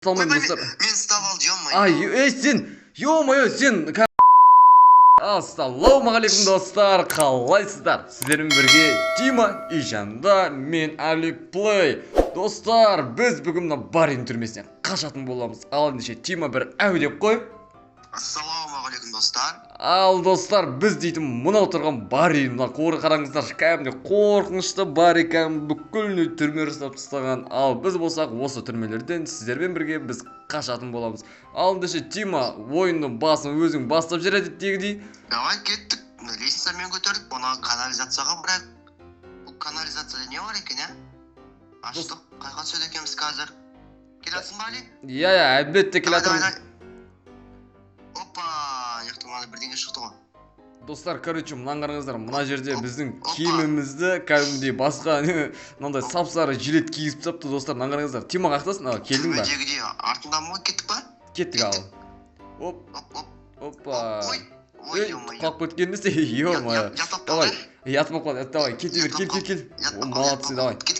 Салмайм достар. Мен ұстап алды, ё-моё. Ай, сен, ё-моё, сен. Ассалаумағалейкум достар, қалайсыздар? Сіздермен бірге Тима, Ишанда, мен Алик Плей. Достар, біз бүгін Барин түрмесінен қашатын боламыз. Ал ендеше Тима бір әулеп қой. Ассалаумағалейкум достар. Ал достар, біз дейтін мынау тұрған Барин, қоры қараңыздар, кәдімгі қорқынышты Барин, кәдімгі бүкіл түрме жасап тастаған. Ал біз болсақ осы түрмелерден сіздермен бірге біз қашатын боламыз. Ал ендеше Тима, ойынның басын өзің бастап жібереді дегідей. Давай кеттік. Лестницамен көтердік, оны канализацияға бұрайық. Бұл канализацияда не бар екен, ә? Аштық, қайға түседі екенбіз қазір. Келесің ба, Али? Иә, әлбетте келатырмын. Опа, яқтымады бірдеңе шықты ғой. Достар, короче, мынаны қараңыздар, мына жерде біздің киімімізді кәдімгідей басқа мынандай сап-сары жилет киіп тастапты достар. Мынаны қараңыздар. Тима қақтасың? Келдің ба? Түрмедегідей артындамын ғой, кеттік па? Кеттік ал. Оп. Опа. Ой, ё-моё. Қалып кеткеніміз де, ё-моё. Давай. Ятып қалды. Давай, кете бер, кел. Молодцы, давай. Кет.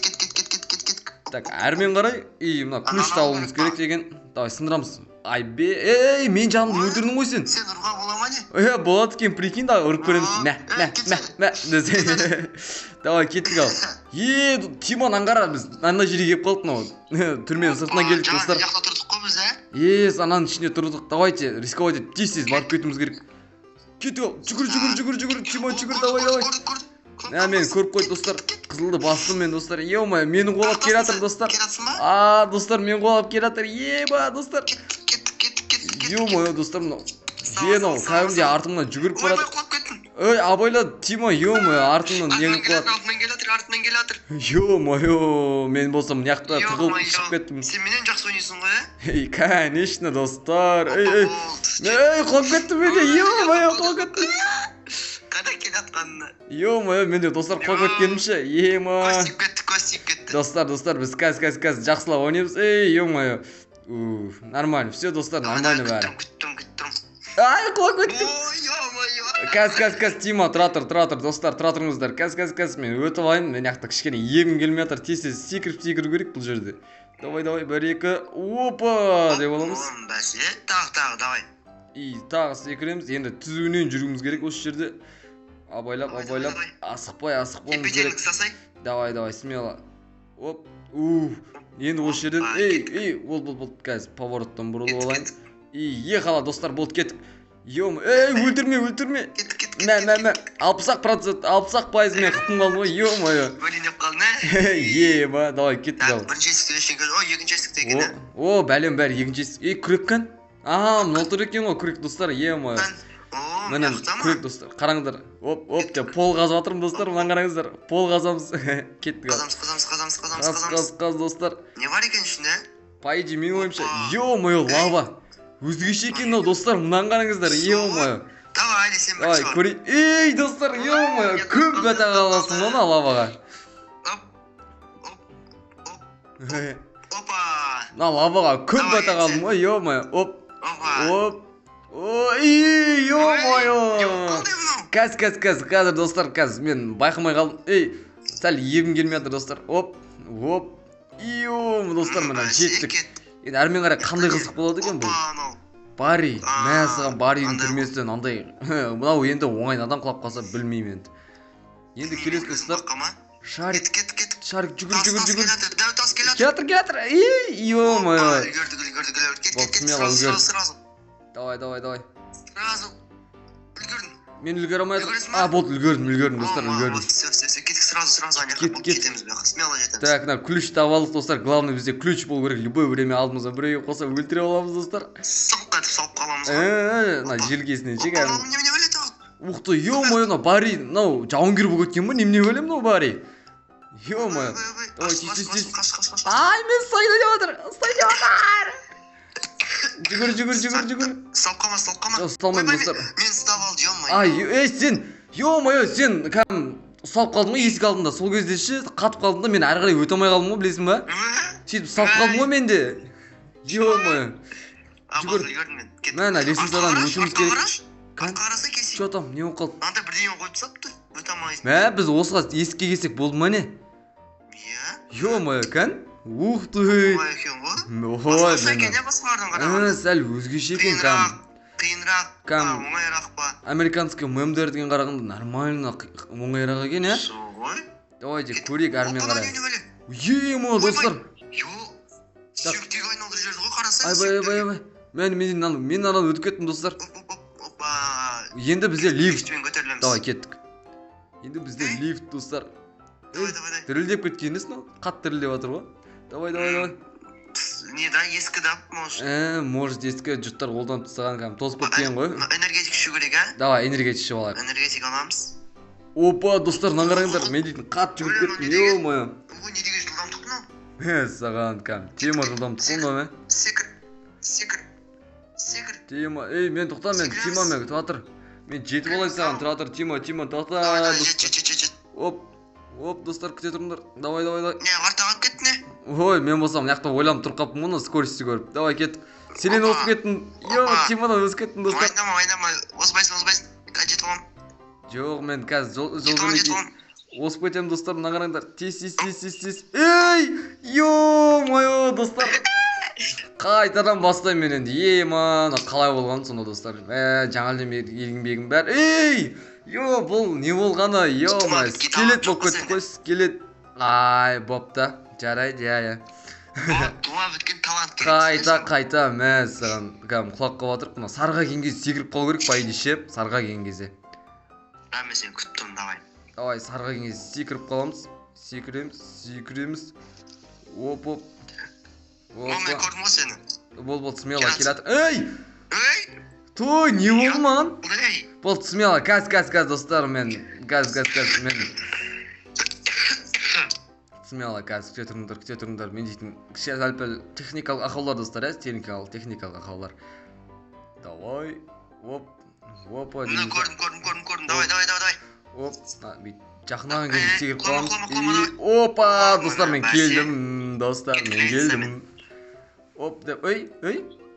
Так, әрмен қарай, мына ключ табуымыз керек деген. Давай, сындырамыз. Ай, мен жанымды өлтірдің ғой сен. Сен ұрға бола ма не? Болады екен, прикинь, да, ұрып көреміз. Мә. Давай, кеттік ал. Тиман аңғара, біз анда жерге кеп қалдық мынау. Түрменің сыртына келдік, достар. Жақта тұрдық қой біз, ә? Ананың ішінде тұрдық. Давайте, рисковать етіп, тез барып кетуіміз керек. Кеттік ал. Жүгір, Тиман, жүгір, давай. Мен көріп қойды, достар. Қызылды бастым мен, достар. Ё-моё, мені қуалап келе жатыр, достар. Достар, мені қуалап келе жатыр. Еба, достар. Ё-моё, достар, мынау. Ау, кәдімгідей артымнан жүгіріп барады. Абайла, Тима, ё-моё, артымнан неғып қалады. Артынан келатыр. Ё-моё, мен болсам мына жақта тығылып шығып кеттім. Сен менен жақсы ойнайсың ғой, ә? Конечно, достар. Қалып кеттім менде, ё-моё, қалып кеттім. Қайда келатқанына? Ё-моё, менде достар қалып кеткенімше, Көз тиіп кетті. Достар, біз қазір жақсылап ойнаймыз. Ё-моё. Нормально, все, достар, нормально бәрі. Күттім. Қалып кеттім. Ой-ё-моё. Қазір, Тима, тұра достар, тұра тұрыңыздар. Қазір, мен өтіп алайын. Мен яқта кішкене егім келмей жатыр. Тез секіріп керек бұл жерде. Давай, 1-2. Опа, деп аламыз. Бәсе, тағы, давай. Тағы секіреміз. Енді түзуінен жүруіміз керек осы жерде. Абайлап, асықпай болуымыз керек. Давай, смело. Оп, енді осы жерден, болды, қазір повороттан бұрылып алайын. Ехала, достар, болды, кеттік. Өлтірме. Мә, 60% пайызымен қыттым қалдым ғой, ё-моё. Өлейін деп қалдың, ә? Еба, давай, кеттік ал. Бірінші есікте өшкен көз, екінші есікте екен, ә? Бәлем бәрі екінші есік. Күрек кән? Мынау тұр екен ғой, күрек, достар, ё-моё. Міне, күрек, достар, қараңдар. Оп, деп пол қазып жатырмын, достар, мынаны қараңыздар. Пол қазамыз, кеттік ал. Қаз, достар. Не бар екен ішінде? Пайди, мен ойымша, ё-моё, лава. Өзгеше екен, достар, мынаны қараңыздар, ё-моё. Давай, сен бірінші бар. Көрейін. Достар, ё-моё, көп бәті қаласың оны лаваға. Опа. Лаваға көп бәті қалдым ғой, ё-моё. Оп. Ё-моё. Қазір, достар, мен байқамай қалдым. Сәл егім келмей жатыр, достар. Оп. Достар, мына жеттік. Енді әрмен қарай қандай қызық болады екен бұл? Бари, мәсіған Баридің түрмесінен андай. Мынау енді оңайын адам құлап қалса білмеймін енді. Енді келесі, достар. Шарик, жүгір. Келатыр. Ё-моё. Давай. Мен үлгере алмай жатырмын. Болды, үлгердім, достар, үлгердім. Кетік сразу кетеміз бе, смело жетеміз. Так, ключ табалық, достар, главный бізде ключ болу керек. Любой время алдымыздан біреуге қоса өлтіре аламыз, достар. Салып қаламыз ғой. Мына желкесінен жек әмін. Немене өледі ау? Уқты, ё-моё, Бари, мынау жауынгер болып кеткен ба? Немене өлем мынау Бари? Ё-моё. Мен стай деп жатыр. Жүгір. Салып қалма. Салмайм, достар. Мен ұстап алды, ё-моё. Сен, ё-моё, сен кәдім ұсталып қалдың ғой есік алдында. Сол кезде ше қатып қалдым да, мен әрі қарай өте алмай қалдым ғой, білесің ба? Сөйтіп ұсталып қалдым ғой менде. Ё-моё. Үлгердім мен. Мә, лестницадан өтуіміз керек. Артқа қараса кесейін. Чё там, не болып қалды? Анда бірдеңе қойып тастапты, өте алмайсың. Біз осыға есікке келсек болды ма не? Ё-моё, кән? Ух ты. Ой екен ғой. Ой, екен я басқалардан қарағанда. сәл өзгеше екен кәм. Қиынырақ па, оңайырақ па? Американский мемдер деген қарағанда нормально оңайырақ екен, ә? Ғой. Давайте көрейік әрмен қарай. Ема, достар. Сүйектегі айналдыр жерді ғой, қарасай. Айбай. Мен анадан өтіп кеттім, достар. Енді бізде лифт. Давай, кеттік. Енді бізде лифт, достар. Давай. Дірілдеп кеткеніз, қатты дірілдеп жатыр ғой. Давай. Не да, ескі да, может. Может, ескі жұттар қолдан тұстаған кәм тозып кеткен ғой. Энергетик ішу керек, ә? Давай, энергетик ішіп алайық. Энергетик аламыз. Опа, достар, мына қараңдар, мен дейтін қатты жүгіріп кеттім, ё-моё. Ой, не деген жылдамдық мынау? Саған кәм, тема жылдамдық қой ма? Секір. Тема, мен тоқта, мен Тима мен тұра тұр. Мен жетіп алайын саған, тұра тұр, Тима, тоқта. Жет. Оп, достар, күте тұрыңдар. Давай. Не, артаға кеттің не? Ой, мен болсам, мына жақта ойланып тұрып қалыппын мұны, скорості көріп. Давай, кеттік. Сенен озып кеттің. Тимадан озып кеттің, достар. Ойнама. Озбайсың. Жетіп алам. Жоқ, мен қазір жол осып кетем, достар, мына қараңдар. Тез. Ей, ё-моё, достар. Қайтадан бастаймын мен енді. Ема, қалай болған сонда, достар? Жаңа еңбегім бәрі. Ей, бұл не болғаны? Ё-моё, скелет болып кеттік қой, скелет. Ай, бопта. Жарайды, Туа біткен талант керек. Қайта, мәз саған құлақ қалып отырып, мына сарға келген кезде секіріп қалу керек, по идее ше, сарға келген кезде. Мен сені күттім, давай, сарға келген кезде секіріп қаламыз. Секіреміз. Оп. Мен көрдім ғой сені. Бол, смело келатыр. Ей! Той, не болды маған? Бол, смело, газ, достар, мен. Газ, мен. Смело, газ, күте тұрыңдар. Мен дейтін, кіші әлпіл техникалық ақаулар, достар, техникалық ақаулар. Давай, оп. Мен көрдім, давай. Оп, бейт. Жақынаған кезде секіріп қаламыз. Опа, достар, мен келдім. Оп, деп, ой,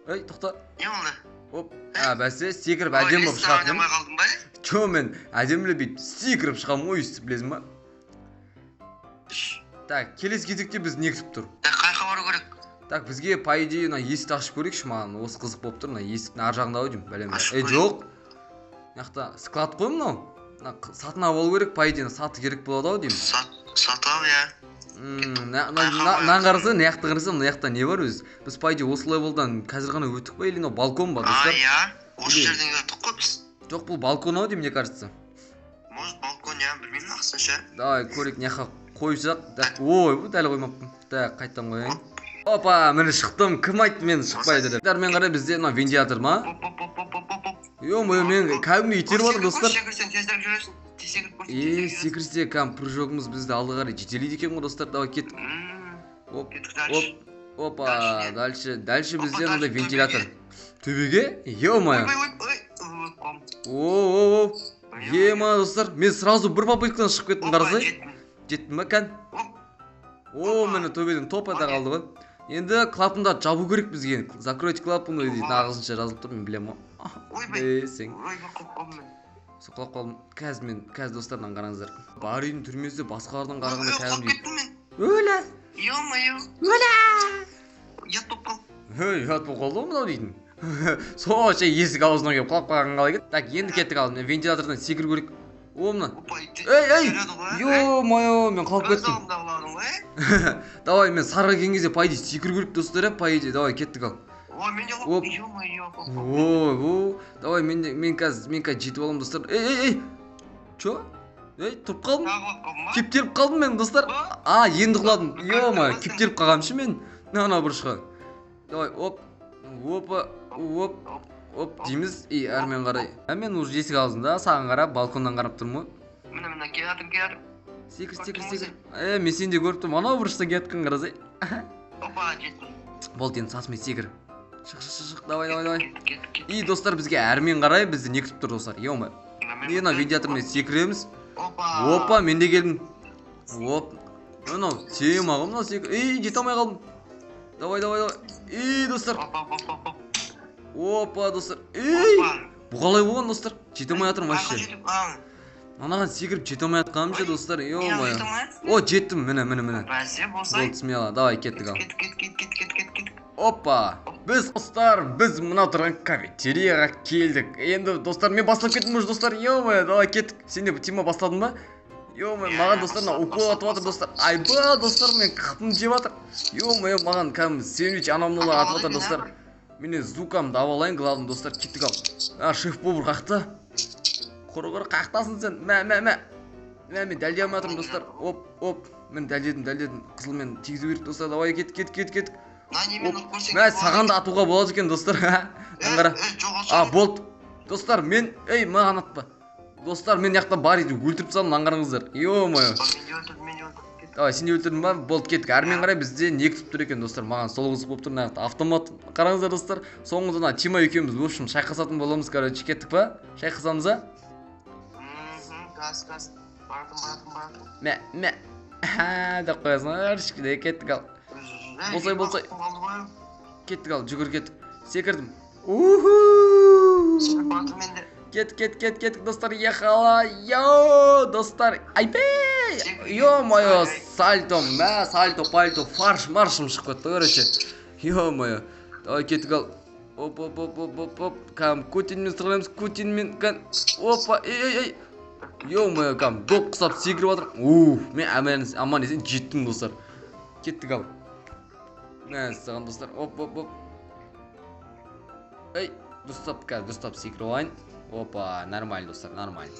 тоқта. Не болды? Оп, бәсе, секіріп әдем болып шығатын. Чо, мен әдемлі бейт, секіріп шығам ғой, үсті білезім ба? Так, келесі кезекте біз не күтіп тұр? Қайқа бару керек? Так, бізге по идее есікті ашып көрейікші, маған осы қызық болып тұр, есіктің ар жағында ау деймін, бәлем. Жоқ. Мынақта склад қой мынау. Сатын алу керек, по идее саты керек болады ау деймін. Саты ал, иә. Мынаған қараса, мына жақта не бар өзі? Біз по идее осы левелдан қазір ғана өттік па, или балкон ба, достар? Иә, осы жерден өттік қой біз. Жоқ, бұл балкон ау деймін, мне кажется. Может, балкон, иә, білмеймін ақсынша. Давай, көрейік, неқа қойсақ. Ой, дәл қоймаппын. Так, қайттан қойайын. Опа, мен шықтым. Кім айтты мен шықпайды деп? Мен қарай бізде вентилятор ма? Ё-моё, мен кәдімгі итеріп отыр, достар. Секірсең тездіріп жүресің. Секірсе, прыжогымыз бізді алды қарай жетелейді екен ғой, достар. Давай, кеттік. Опа, дальше бізде мындай вентилятор. Төбеге? Ё-моё. Ема, достар, мен сразу бір попыткадан шығып кеттім, қарасай. Жеттім ба, кән? Мені төбеден топайда қалды ғой. Енді клапында жабу керек бізге. Закройте клапын дейді, ағылшынша жазылып тұр, мен білем ғой. Сен. Соқылап қалдым. Қазір достардан қараңыздар. Бар үйдің түрмесі басқалардан қарағанда кәдім дейді. Өлә! Ё-моё! Ят болып қал. Ят болып қалды ғой мынау дейтін. Соғаша есік аузына келіп құлап қалған қалай кет. Так, енді кеттік алдым. Мен вентилятордан секір көрейік. Мына. Ей! Ё-моё, мен қалып кеттім. Давай, мен сарға келген кезде по идее секір көрейік, достар, по идее. Давай, кеттік ал. Мен де қалып. Ё-моё. Давай, мен қазір жетіп аламын, достар. Ей! Чо? Тұрып қалдым. Кептеліп қалдым мен, достар. Енді құладым. Ё-моё, кептеліп қалғанымшы мен. Ана бұрышқа. Давай, оп дейміз. Әрмен қарай. Мен уже есік аузында саған қарап, балконнан қарап тұрмын ғой. Мына келатым. Секір. Мен сені де көріп тұрмын. Анау бұрышта келатқан қарасай. Опа, жеттім. Болды, енді сасымен секір. Шық. Давай. Достар, бізге әрмен қарай бізді не күтіп тұр, достар. Ё-моё. Мен вентилятормен секіреміз. Опа, мен де келдім. Мынау тема ғой, мынау секір. Жете алмай қалдым. Давай. Достар. Опа, достар. Бұл қалай болған, достар? Жете алмай жатырмын вообще. Анаған секіріп жете алмай жатқаным ше достар. Ё-моё. Жете алмайсың? О, жеттім, міне. Бәсе болсай. Болды, смело. Давай, кеттік ал. Кет. Опа. Біз мына тұрған кафетерияға келдік. Енді достар, мен бастап кеттім уже достар. Ё-моё, давай кеттік. Сен де Тима бастадың ба? Ё-моё, маған достар укол атып жатыр достар. Айба, достар, мен қытым жеп жатыр. Ё-моё, маған кәдімгі сэндвич анау-мынаулар атып жатыр достар. Мен звукамды алайын, главный достар, кеттік ал. Шеф-повар қақты. Құры қақтасын сен. Мә. Мен дәлдей алмай жатырмын достар. Оп. Мен дәлдедім. Қызылмен тигізу керек достар. Давай кет. Мә, саған да атуға болады екен достар. Аңғара. Болды. Достар, маған атпа. Достар, мен яқта бар еді, өлтіріп салдым, аңғарыңыздар. Ё-моё. Давай, сен де өлтірдің ба? Болды, кеттік. Әрмен қарай бізде не күтіп тұр екен достар. Маған сол қызық болып тұр, нақта автомат. Қараңыздар достар. Соңында Тима екеуміз, в общем, шайқасатын боламыз, короче, кеттік па? Шайқасамыз а? Газ. Бардым. Мә. Деп қоясың, ешкіде кеттік ал. Болсай. Кеттік ал, жүгір кеттік. Секірдім. Бардым енді. Кеттік достар, ехала. Йоу, достар. Айбей. Ё-моё, сальто, пальто, маршым шығып кетті, короче. Ё-моё. Давай кеттік ал. Оп. Кәм, Кутинмен сырғаймыз, Опа, ей. Ё-моё, кәм, доп құсап секіріп жатыр. Мен аман есен жеттім достар. Кеттік ал. Мә, саған достар. Оп. Ей, дұрыстап секіріп алайын. Опа, нормально достар, нормально.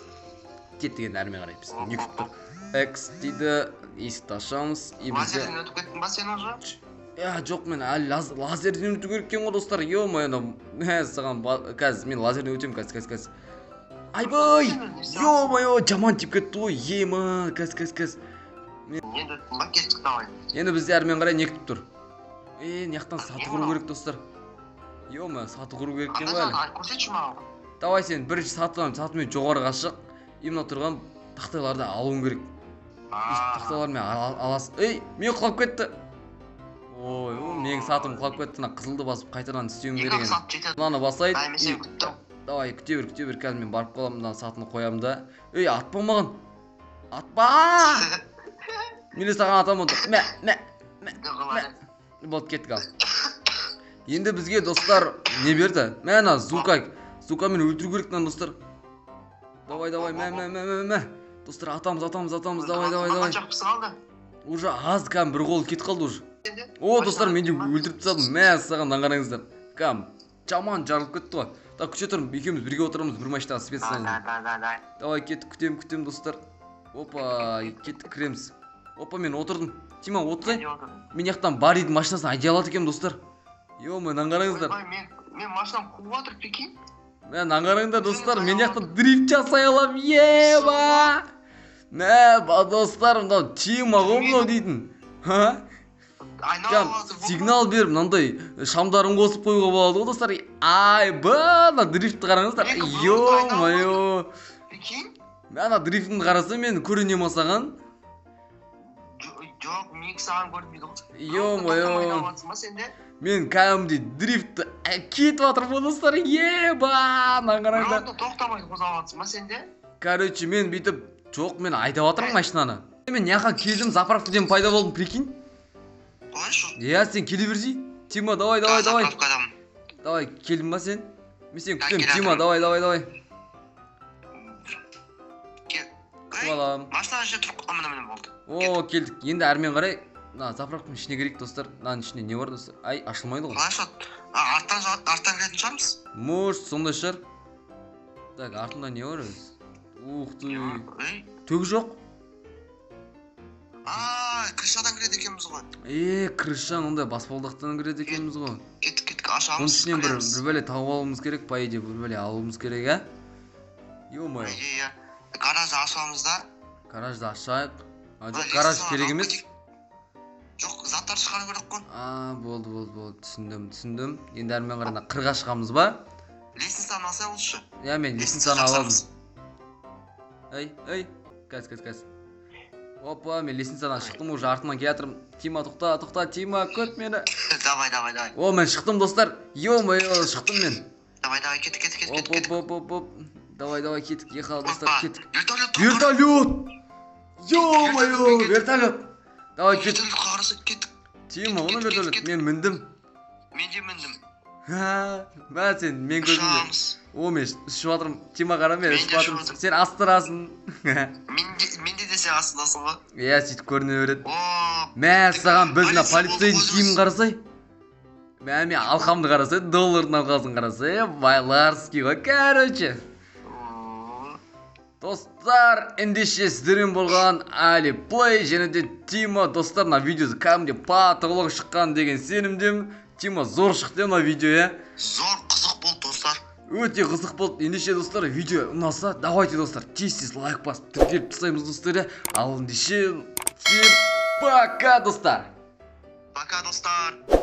Кеттік енді әрмен қарай біз. Не күтіп тұр? Экс дейді, есікті ашамыз. Лазерден өтіп кеттің ба сен уже? Жоқ, мен әлі лазерден өту керек екен ғой достар. Ё-моё, саған қазір мен лазерден өтемін қазір. Айбай! Ё-моё, жаман тип кетті ғой. Ема, қазір. Енді өттің ба, кеттік давай. Енді бізде әрмен қарай не күтіп тұр? Неяқтан саты құру керек достар. Ё-моё, саты құру керек екен ғой әлі. Көрсетші маған. Давай сен бірінші сатымен жоғарыға шық. Именно тұрған тақтайларды алуың керек. Тақтайлармен аласың. Мен құлап кетті. Ой, менің сатым құлап кетті. Қызылды басып қайтадан істеуім керек екен. Мынаны басайын. Давай, күте бер, қазір мен барып қаламын, мына сатыны қоямын да. Атпа маған. Атпа! Мен саған атамын. Мә. Болды, кеттік ал. Енді бізге достар не берді? Мәна Зукамен өлтіру керек мынаны достар. Давай, мә. Достар, атамыз, давай. Қаншақ пысы қалды? Уже аз кәм бір қол кетіп қалды уже. Достар, мен де өлтіріп тастадым. Мә, саған қараңыздар. Кәм, жаман жарылып кетті ғой. Так, күте тұрмын, екеуміз бірге отырамыз, бір машинаға спецсайын. Давай, кеттік, күтем достар. Опа, кеттік, кіреміз. Опа, мен отырдым. Тима, отырсай. Мен яқтан бар еді машинасын айдай алады екем достар. Ё-моё, қараңыздар. Мен машинам қуып жатыр, прикинь. Мен қараңдар достар, мен яқтан дрифт жасай алам. Еба! Мә, достар, мынау Тима ғой мынау дейтін. Сигнал беріп, мынандай шамдарын қосып қоюға болады ғой достар. Айба, дрифтті қараңыздар. Ё-моё. Прикинь? Мен дрифтін қараса мен көрінем саған. Жоқ, мен саған көрінбейді ғой. Ё-моё. Мен кәдімгідей дрифтті кетіп жатыр ғой достар. Еба, қараңдар. Тоқтамайды қозғалып жатсың ба сенде? Короче, мен бүйтіп, жоқ, мен айдап жатырмын машинаны. Мен яқа келдім, заправкадан пайда болдым, прикинь. Қойшы? Сен келе берсей. Тима, давай. Давай, келдің ба сен? Мен сен күтем, Тима, давай. Күтіп алам. Машинаның ішінде тұрып қалмын болды. О, келдік. Енді әрмен қарай, заправканың ішіне керек достар. Мынаның ішінде не бар достар? Ашылмайды ғой. Қалайша, арттан кіретін шығармыз? Может, сондай шығар. Так, артында не бар өзі? Ух ты. Төк жоқ. Крышадан кіреді екенбіз ғой. Крышадан ондай баспалдақтан кіреді екенбіз ғой. Кеттік, ашамыз. Оның ішінен бір бәле тауып алуымыз керек, по идее бір бәле алуымыз керек, а? Ё-моё. Гаражды ашамыз да. Гаражды ашайық. Жоқ, гараж керек емес. Жоқ, заттар шығару керек қой. Болды, түсіндім. Енді әрмен қарай қырға шығамыз ба? Лестницаны алсай олшы. Мен лестницаны аладым. Кәз. Опа, мен лестницадан шықтым, уже артынан келатырмын. Тима, тоқта, Тима, көт мені. Давай. Мен шықтым достар. Ё-моё, шықтым мен. Давай, кет. Оп. Давай кеттік, ехал достар, кеттік. Вертолет. Вертолет! Ё-моё, вертолет! Давай кеттік. Вертолет қарсы кеттік. Тима, оны вертолет, мен міндім. Мен де міндім. Ха, бә сен мен көрдім. Ұшамыз. О, мен ұшып жатырмын. Тима қара, мен Мен ұшып де жатырмын. ұшып Сен астырасың. Мен де сен астындасың ба? Иә, сөйтіп көріне береді. О, Мә, саған біз мына полиция полицейдің болды, киімін қарасай. Мә, мен алқамды қарасай, доллардың алқасын қарасай. Байларский ғой, короче. Достар, ендеше сіздермен болған Али Плей және де Тима. Достар, мына видеосы кәдімгідей патығылық шыққан деген сенімдемін. Тима зор шықты мына видео, иә? зор қызық болды достар. Өте қызық болды. Ендеше достар, видео ұнаса, давайте достар, тез лайк басып тіркеліп тастаймыз достар. Ал ендеше всем пока достар. Пока достар.